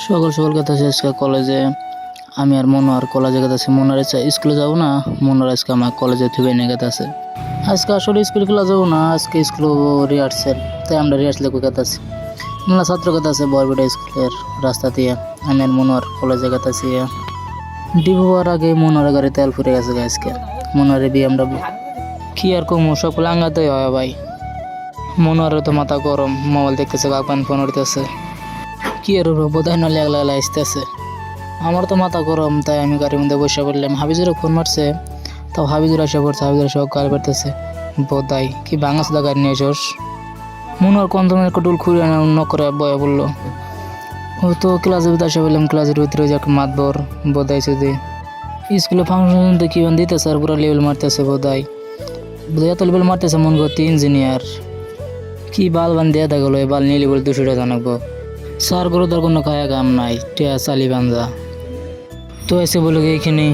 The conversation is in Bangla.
সকাল সকাল কথা আজকে কলেজে আমি আর মনোয়ার কলেজে গেছে। মনোয়ার স্কুলে যাবো না, মনোয়ার আজকে আমার কলেজে থুবে নিয়ে গেছে। আজকে আসলে স্কুল খোলা যাবো না, আজকে স্কুল রিহার্সেল, তাই আমরা রিহার্সেল করে গেছি। আমরা ছাত্র গেছে বরবেটা স্কুলের রাস্তা দিয়ে, আমি আর মনোয়ার কলেজে গেছি। ডিপো হওয়ার আগে মনোয়ারের গাড়ি তেল ফুরে গেছে আজকে। মনোয়ারের BMW কি আর কম সকল আঙ্গাতেই হয় ভাই। মনোয়ারের তো মাথা গরম, মোবাইল দেখতেছে, কাকান ফোন উঠতেছে, কি আর বোধহয় নলে একলা একলা আসতেছে। আমার তো মাথা গরম, তাই আমি গাড়ির মধ্যে বসে পড়লাম। হাবিজুরে ফোন মারছে, তাও হাবিজুর এসে পড়ছে। হাবিজুর সব গাড়ি বেরতেছে, বোধাই কি ভাঙা সাদা গাড়ি নিয়ে এসোস। মনোয়ার কন্দমের কটুল খুঁড়ে ন করে বয়ে পড়লো। ও তো ক্লাসের ভিতরে এসে বললাম, ক্লাসের ভিতরে যে একটা মাতবর বোধাই শুধু স্কুলে ফাংশন দেখি দিতেছে আর পুরো লেভেল মারতেছে। বোধাই এত লেভেল মারতেছে মন করতে ইঞ্জিনিয়ার। কি বাল বান দিয়ে থাকলো, এই বাল নিলে বলে 200 টাকা জানাবো। সার করে তার কোনো খায়া কাম নাই, টিয়া চালি বান্ধা। তো এসে বলে এইখানে